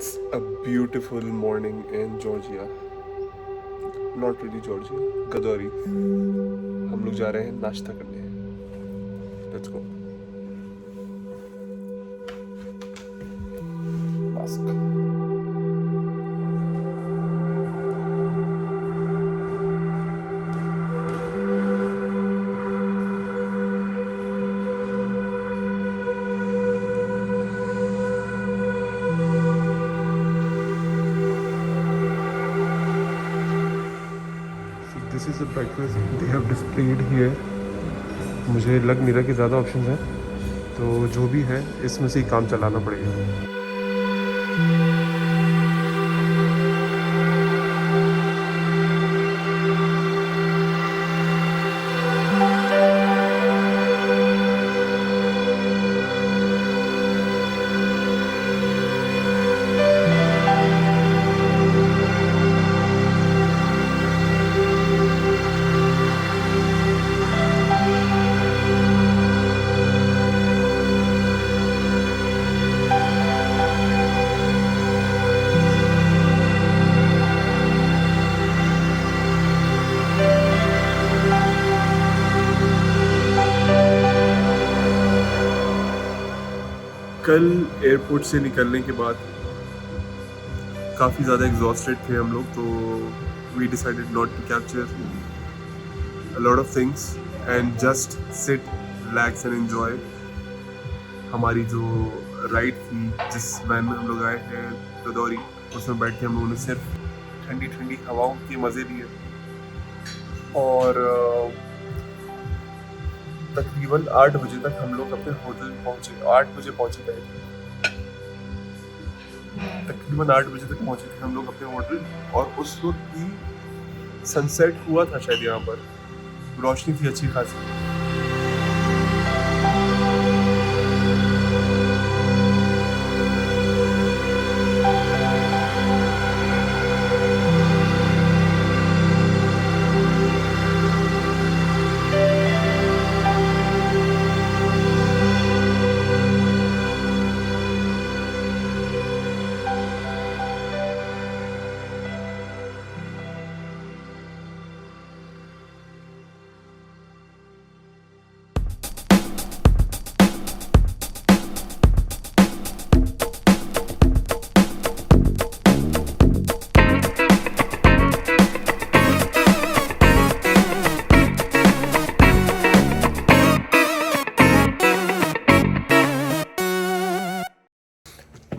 It's a beautiful morning in Georgia. Not really Georgia, गदौरी. हम लोग जा रहे हैं नाश्ता करने. Let's go. Mask. This is the breakfast they have displayed here. मुझे लग नहीं रहा कि ज़्यादा ऑप्शंस हैं, तो जो भी है इसमें से ही काम चलाना पड़ेगा. कल एयरपोर्ट से निकलने के बाद काफ़ी ज़्यादा एग्जॉस्टेड थे हम लोग, तो we decided not to capture a lot of things and just sit, relax and enjoy. हमारी जो राइड थी जिस वैन में हम लोग आए हैं गदौरी, उसमें बैठ के हम लोगों ने सिर्फ ठंडी ठंडी हवाओं के मज़े लिए और तकरीबन 8 बजे तक हम लोग अपने होटल पहुंचे. 8 बजे पहुंचे थे, तकरीबन 8 बजे तक पहुंचे थे हम लोग अपने होटल. और उस वक्त भी सनसेट हुआ था शायद, यहाँ पर रोशनी थी अच्छी खासी.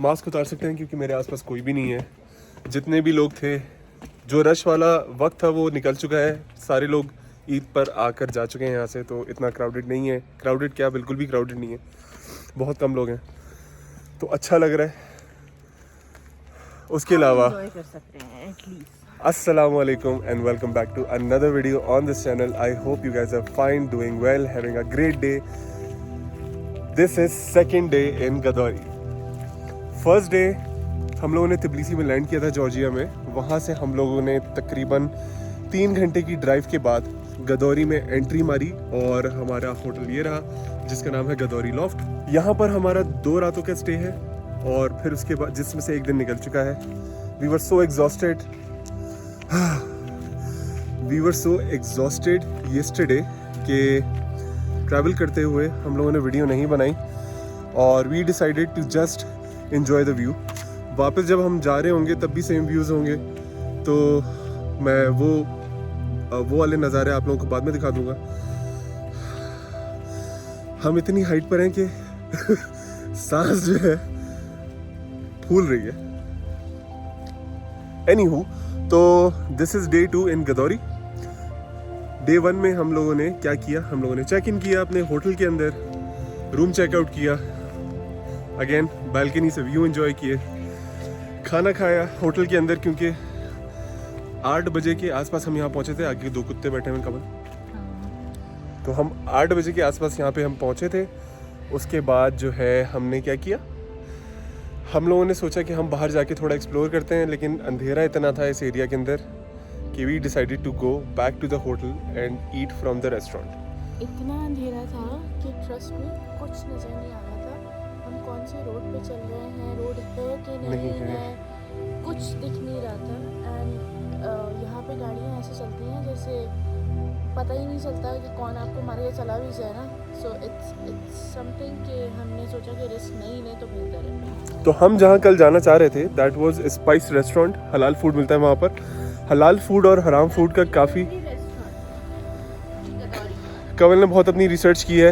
मास्क उतार सकते हैं क्योंकि मेरे आसपास कोई भी नहीं है. जितने भी लोग थे, जो रश वाला वक्त था वो निकल चुका है. सारे लोग ईद पर आकर जा चुके हैं यहाँ से, तो इतना क्राउडेड नहीं है. क्राउडेड क्या, बिल्कुल भी क्राउडेड नहीं है, बहुत कम लोग हैं, तो अच्छा लग रहा है. उसके अलावा अस्सलाम वालेकुम and welcome back to another video on this channel. I hope you guys are fine, doing well, having a great day. This is second day in Gudauri. First day हम लोगों ने तिबलिसी में लैंड किया था Georgia में. वहाँ से हम लोगों ने तकरीबन 3 घंटे की ड्राइव के बाद गदौरी में एंट्री मारी और हमारा होटल ये रहा जिसका नाम है गदौरी लॉफ्ट. यहाँ पर हमारा 2 रातों का स्टे है और फिर उसके बाद जिसमें से एक दिन निकल चुका है. We were so exhausted yesterday कि ट्रैवल करते हुए हम लोगों ने वीडियो नहीं बनाई और we decided to just enjoy the view. वापस जब हम जा रहे होंगे तब भी सेम व्यूज़ होंगे, तो मैं वो वाले नज़ारे आप लोगों को बाद में दिखा दूंगा. हम इतनी हाइट पर हैं कि सांस जो है फूल रही है. Anywho, तो this is day 2 in Gudauri. Day 1 में हम लोगों ने क्या किया, हम लोगों ने चेक इन किया अपने होटल के अंदर, रूम चेकआउट किया, अगेन बालकनी से व्यू एंजॉय किए, खाना खाया होटल के अंदर क्योंकि 8 बजे के आसपास हम यहाँ पहुँचे थे. आगे 2 कुत्ते बैठे हुए कमल, तो हम 8 बजे के आसपास यहाँ पे हम पहुँचे थे. उसके बाद जो है हमने क्या किया, हम लोगों ने सोचा कि हम बाहर जाके थोड़ा एक्सप्लोर करते हैं, लेकिन अंधेरा इतना था इस एरिया के अंदर कि we decided to go back to the hotel and eat from the restaurant. इतना अंधेरा था कि ट्रस्ट में कुछ नज़र नहीं आ रहा था. हम कौन से रोड पे चल रहे हैं, रोड है कि नहीं है, कुछ दिख नहीं रहा था। एंड यहाँ पे गाड़ियाँ ऐसे चलती हैं जैसे पता ही नहीं चलता कि कौन आपको मार के चला भी जाए ना। सो इट्स समथिंग कि हमने सोचा कि रिस्क नहीं ले तो बेहतर है। तो हम जहाँ कल जाना चाह रहे थे दैट वाज स्पाइस रेस्टोरेंट, हलाल फूड मिलता है वहाँ पर। हलाल फूड और हराम फूड का काफ़ी, कवल ने बहुत अपनी रिसर्च की है,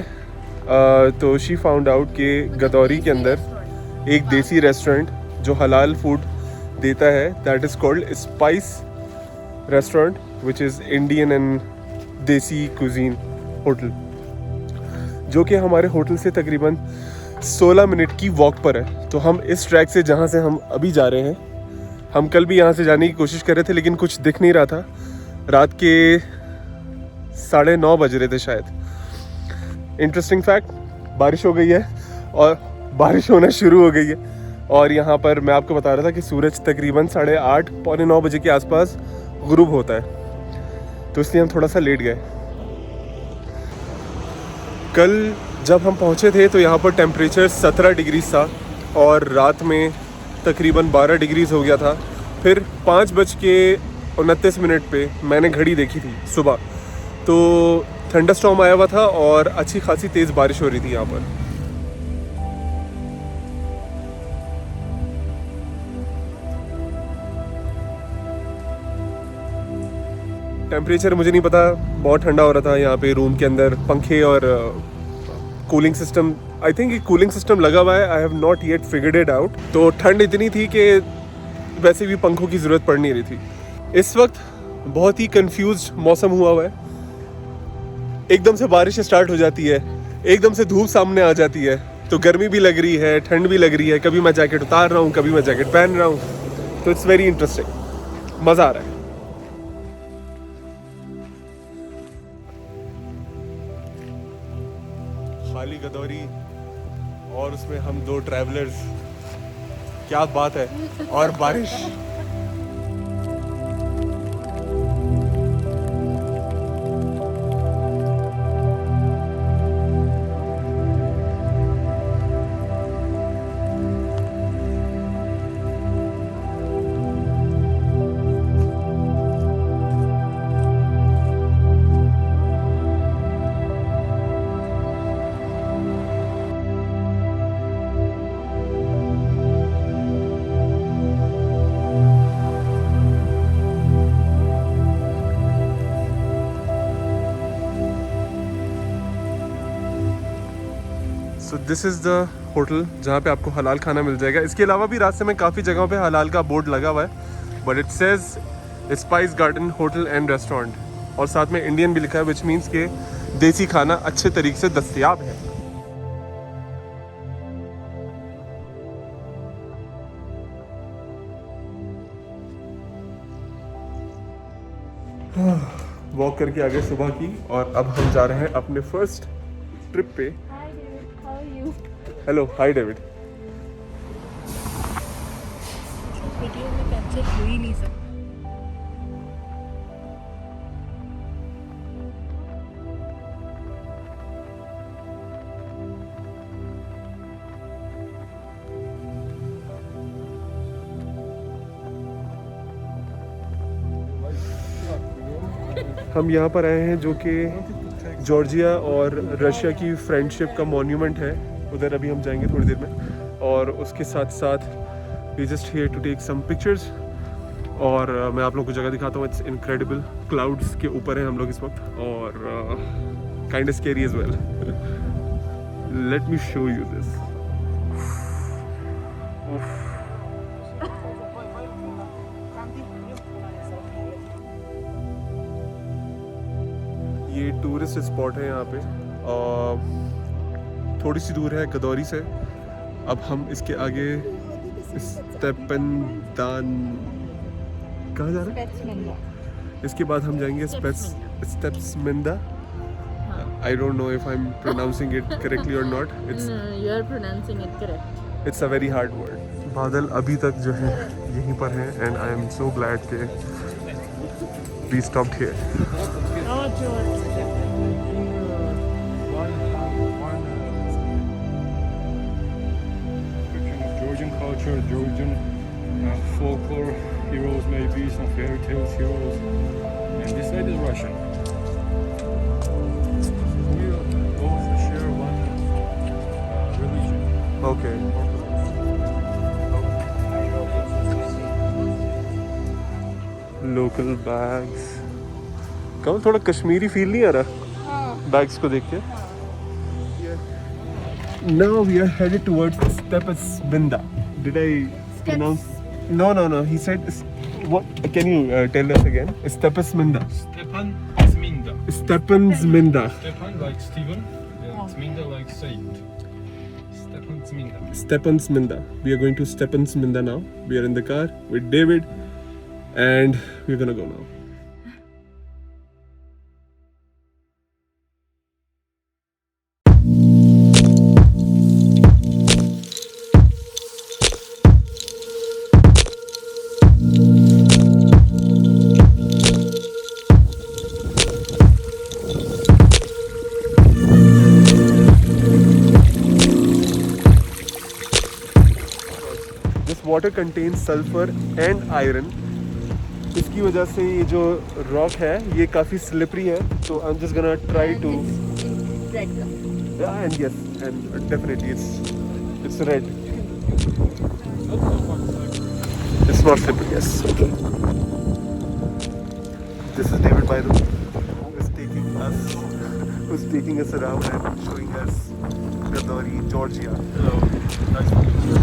तो शी फाउंड आउट कि गदौरी के अंदर एक देसी रेस्टोरेंट जो हलाल फूड देता है that is called spice restaurant which is Indian and देसी कुजीन होटल, जो कि हमारे होटल से तकरीबन 16 मिनट की वॉक पर है। तो हम इस ट्रैक से जहाँ से हम अभी जा रहे हैं, हम कल भी यहाँ से जाने की कोशिश कर रहे थे लेकिन कुछ दिख नहीं रहा था। रात के 9:30 बज रहे थे शायद। इंटरेस्टिंग फैक्ट, बारिश हो गई है और बारिश होना शुरू हो गई है और यहाँ पर मैं आपको बता रहा था कि सूरज तकरीबन 8:30 पौने 9 बजे के आसपास गुरूब होता है, तो इसलिए हम थोड़ा सा लेट गए। कल जब हम पहुँचे थे तो यहाँ पर टेम्परेचर 17 डिग्री था और रात में तकरीबन 12 डिग्रीज हो गया था। फिर 5:29 पे मैंने घड़ी देखी थी सुबह, तो थंडरस्टॉर्म आया हुआ था और अच्छी खासी तेज़ बारिश हो रही थी यहाँ पर। टेम्परेचर मुझे नहीं पता, बहुत ठंडा हो रहा था यहाँ पे। रूम के अंदर पंखे और कूलिंग सिस्टम, आई थिंक एक कूलिंग सिस्टम लगा हुआ है, I have not yet figured it out. तो ठंड इतनी थी कि वैसे भी पंखों की ज़रूरत पड़ नहीं रही थी। इस वक्त बहुत ही कंफ्यूज्ड मौसम हुआ है, एकदम से बारिश स्टार्ट हो जाती है, एकदम से धूप सामने आ जाती है, तो गर्मी भी लग रही है, ठंड भी लग रही है, कभी मैं जैकेट उतार रहा हूँ, कभी मैं जैकेट पहन रहा हूँ। तो इट्स वेरी इंटरेस्टिंग, मज़ा आ रहा है। खाली गदौरी और उसमें हम दो ट्रैवलर्स, क्या बात है, और बारिश। So this is the hotel जहाँ पे आपको हलाल खाना मिल जाएगा। इसके अलावा भी रास्ते में काफ़ी जगहों पे हलाल का बोर्ड लगा हुआ है, but it says spice garden hotel and restaurant, और साथ में इंडियन भी लिखा है, विच मीन्स के देसी खाना अच्छे तरीके से दस्तयाब है। वॉक करके आ गए सुबह की और अब हम जा रहे हैं अपने फर्स्ट ट्रिप पे। Hello, hi David. वीडियो में कैप्चर हो ही नहीं सकता। हम यहाँ पर आए हैं जो कि जॉर्जिया और रशिया की फ्रेंडशिप का मॉन्यूमेंट है, उधर अभी हम जाएंगे थोड़ी देर में। और उसके साथ साथ we just here to take some pictures, और मैं आप लोगों को जगह दिखाता हूँ। इट्स इनक्रेडिबल, क्लाउड्स के ऊपर हैं हम लोग इस वक्त, और kind of scary as well. Let me show you this. ये टूरिस्ट स्पॉट है यहाँ पे, थोड़ी सी दूर है गदौरी से। अब हम इसके आगे स्टेपनदान, कहाँ जा रहे हैं? इसके बाद हम जाएंगे Stepantsminda. I don't know if I am pronouncing it correctly और नॉट। You are pronouncing it correct. It's a very hard word. बादल अभी तक जो है यहीं पर हैं, and I am so glad के we stopped here. culture, Georgian folklore heroes, maybe some fairy tales heroes, and this side is Russian. We both share one religion. Okay. Local bags कमल थोड़ा कश्मीरी फील नहीं आ रहा हाँ bags को देख के Now we are headed towards Stepasminda. Did I pronounce? No. He said, what? Can you tell us again? Stepasminda. Stepan Zminda. Stepansminda. Stepan like Stephen, and Zminda like Saint. Stepan Zminda. Stepansminda. We are going to Stepansminda now. We are in the car with David, and we're gonna go now. This water contains sulfur and iron. इसकी वजह से ये जो rock है ये काफ़ी slippery है तो I'm just gonna try to red yeah and yes and definitely it's red. It's not slippery, yes. Okay. This is David by the way who's taking us around and showing us Gadouri, Georgia. Hello. Nice to meet you.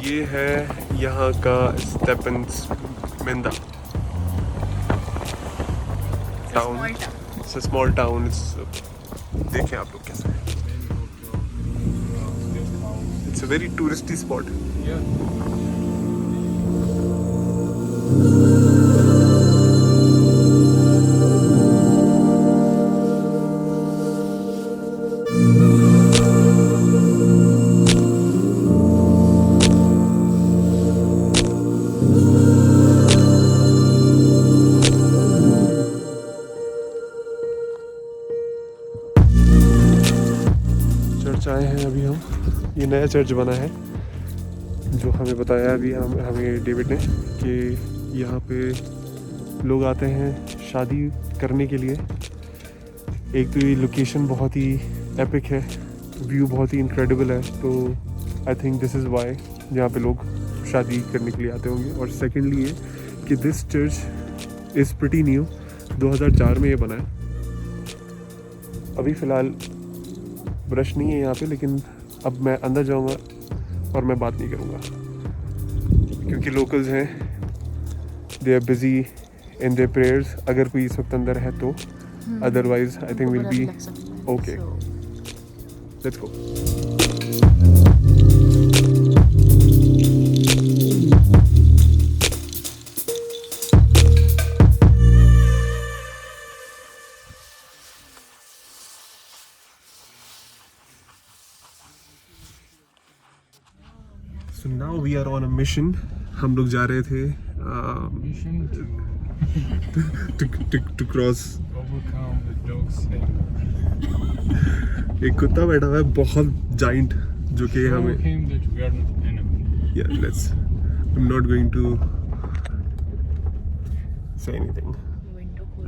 ये है यहाँ का Stepansminda town. It's a small town. देखें आप लोग कैसा है. It's a very touristy spot. Yeah. Church आए हैं अभी हम. ये नया चर्च बना है जो हमें बताया अभी हमें डेविड ने कि यहाँ पे लोग आते हैं शादी करने के लिए. एक तो ये लोकेशन बहुत ही एपिक है, व्यू बहुत ही इनक्रेडिबल है, तो I think this is why यहाँ पे लोग शादी करने के लिए आते होंगे. और सेकेंडली ये कि this church is pretty new. 2004 में ये बना है. अभी फ़िलहाल ब्रश नहीं है यहाँ पे, लेकिन अब मैं अंदर जाऊँगा और मैं बात नहीं करूँगा क्योंकि लोकल्स हैं, they are busy in their prayers. अगर कोई इस वक्त अंदर है तो, otherwise I think will be okay. Let's go. So now we are on a mission. हम लोग जा रहे थे Mission to cross. overcome the dog's anger. एक कुत्ता बैठा हुआ है बहुत जाइंट जो कि Show हमें him that we are not enemy. yeah let's I'm not going to say anything.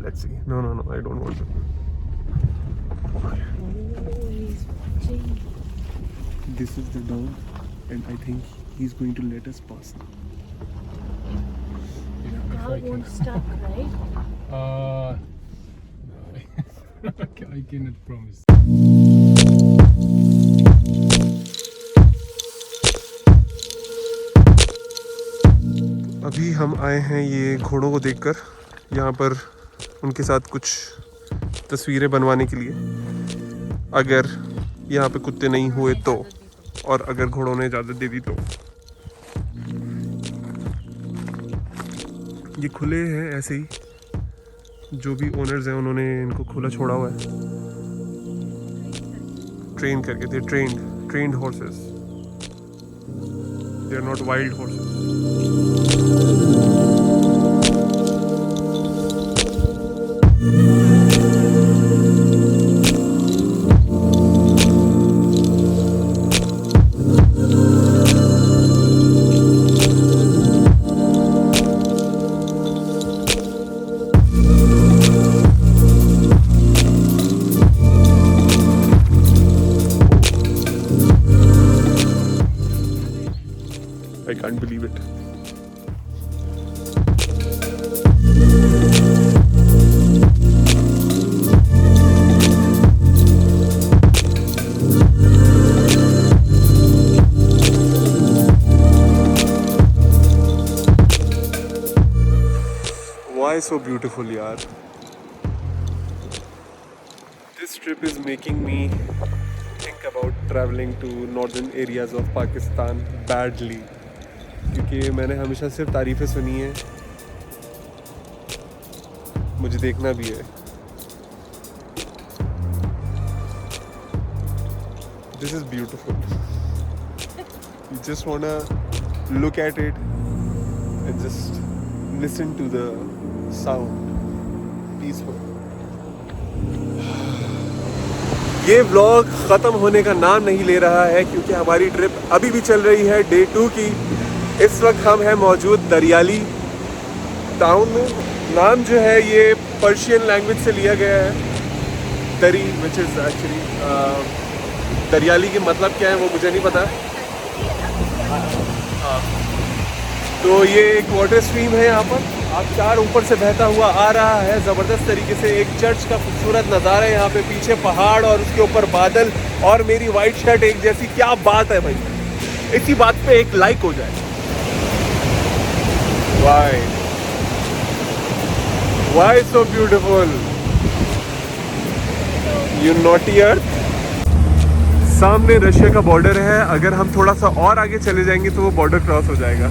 Let's see. No, I don't want to. This is the dog and I think he's going to let us pass now. car won't stuck, right? I cannot promise. अभी हम आए हैं ये घोड़ों को देखकर, यहाँ पर उनके साथ कुछ तस्वीरें बनवाने के लिए, अगर यहाँ पे कुत्ते नहीं हुए तो, और अगर घोड़ों ने इजाज़त दे दी तो। ये खुले हैं ऐसे ही, जो भी ओनर्स हैं उन्होंने इनको खुला छोड़ा हुआ है, ट्रेन करके। They trained horses, they are not wild horses. I can't believe it. Why so beautiful, yaar? This trip is making me think about traveling to northern areas of Pakistan badly. क्योंकि मैंने हमेशा सिर्फ तारीफ़ें सुनी है, मुझे देखना भी है। This is beautiful. You just wanna look at it and just listen to the sound. Peaceful. ये व्लॉग ख़त्म होने का नाम नहीं ले रहा है, क्योंकि हमारी ट्रिप अभी भी चल रही है, डे 2 की। इस वक्त हम हैं मौजूद दरियाली टाउन में। नाम जो है ये पर्शियन लैंग्वेज से लिया गया है, दरी, विच इज़ एक्चुअली दरियाली के मतलब क्या है वो मुझे नहीं पता। तो ये एक वाटर स्ट्रीम है यहाँ पर, आबशार ऊपर से बहता हुआ आ रहा है ज़बरदस्त तरीके से। एक चर्च का खूबसूरत नज़ारा है यहाँ पे, पीछे पहाड़ और उसके ऊपर बादल, और मेरी वाइट शर्ट एक जैसी। क्या बात है भाई, इसी बात पे एक लाइक हो जाए। Why so beautiful? You naughty earth. सामने रशिया का बॉर्डर है, अगर हम थोड़ा सा और आगे चले जाएंगे तो वो बॉर्डर क्रॉस हो जाएगा।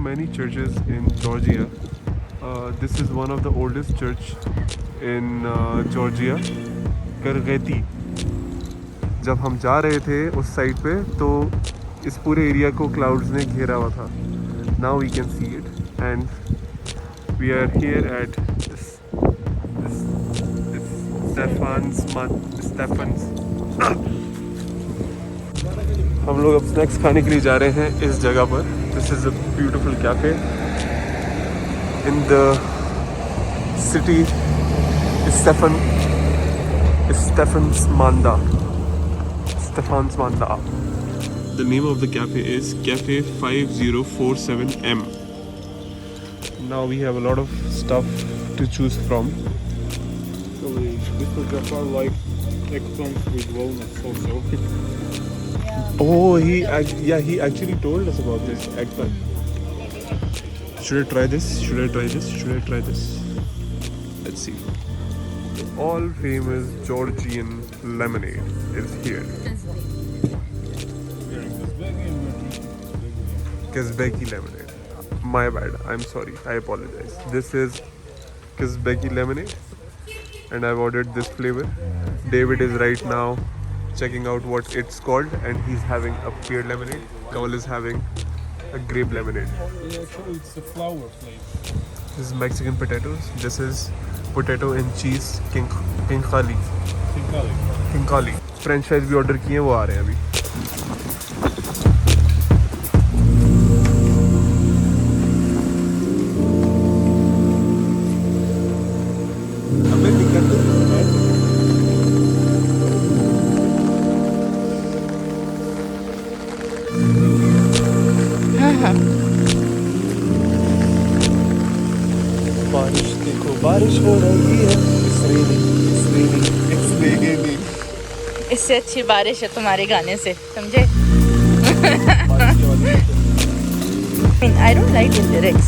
Many churches in Georgia. This is one of the oldest church in Georgia, करगैती। जब हम जा रहे थे उस साइड पे तो इस पूरे एरिया को क्लाउड्स ने घेरा हुआ था। Now we can see it and we are here at Stefan's। हम लोग अब स्नैक्स खाने के लिए जा रहे हैं इस जगह पर। This is a beautiful cafe in the city Stefan's Manda. The name of the cafe is Cafe 5047M. Now we have a lot of stuff to choose from. So this was Jafar like eggplants with walnuts also. Oh, he actually told us about this eggplant. Should I try this? Let's see. The all famous Georgian lemonade is here. Kazbeki lemonade. My bad. I'm sorry. I apologize. This is Kazbeki lemonade, and I've ordered this flavor. David is right now checking out what it's called, and he's having a pear lemonade. Kamal is having a grape lemonade. Yeah, actually it's a flower flavor. This is Mexican potatoes. This is potato and cheese king खाली French fries भी order किए हैं, वो आ रहे हैं अभी। बारिश देखो, बारिश हो रही है। इससे अच्छी बारिश है तुम्हारे गाने से, समझे? I don't like the lyrics.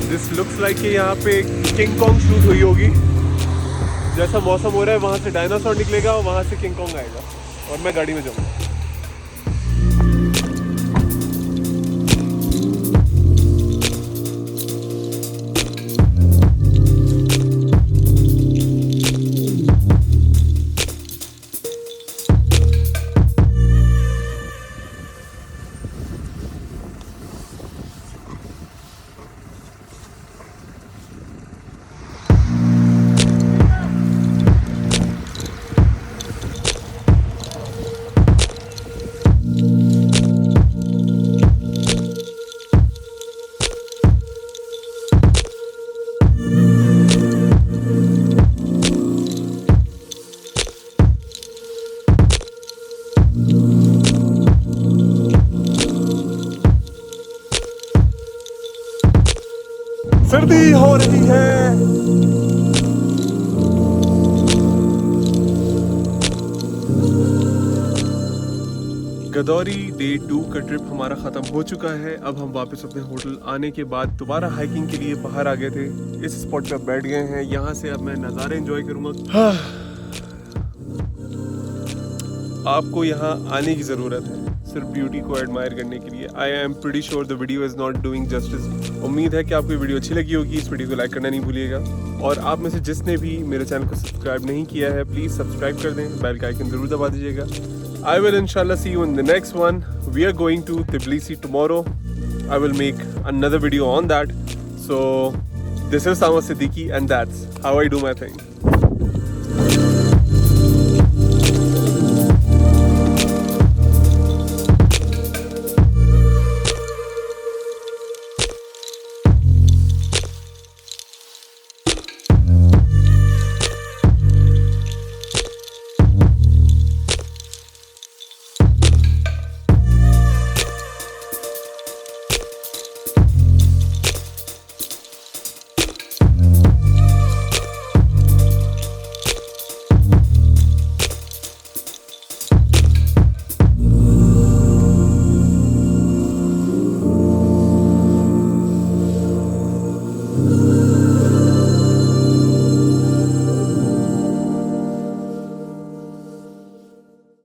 This looks like कि यहाँ पे किंग कॉन्ग शूट हुई होगी। जैसा मौसम हो रहा है वहाँ से डायनासोर निकलेगा और वहाँ से किंग कॉन्ग आएगा और मैं गाड़ी में जाऊँगा। सर्दी हो रही है। गदौरी डे 2 का ट्रिप हमारा ख़त्म हो चुका है। अब हम वापस अपने होटल आने के बाद दोबारा हाइकिंग के लिए बाहर आ गए थे। इस स्पॉट पे अब बैठ गए हैं। यहाँ से अब मैं नज़ारे एंजॉय करूँगा। आपको यहाँ आने की ज़रूरत है सिर्फ ब्यूटी को एडमायर करने के लिए। I am pretty sure the video is not doing justice. उम्मीद है कि आपको ये वीडियो अच्छी लगी होगी। इस वीडियो को लाइक करना नहीं भूलिएगा और आप में से जिसने भी मेरे चैनल को सब्सक्राइब नहीं किया है प्लीज़ सब्सक्राइब कर दें, बेल का आइकन ज़रूर दबा दीजिएगा। I will inshallah see you in the next one. We are going to Tbilisi tomorrow. I will make another video on that. So this is Sama Siddiqui and that's how I do my thing.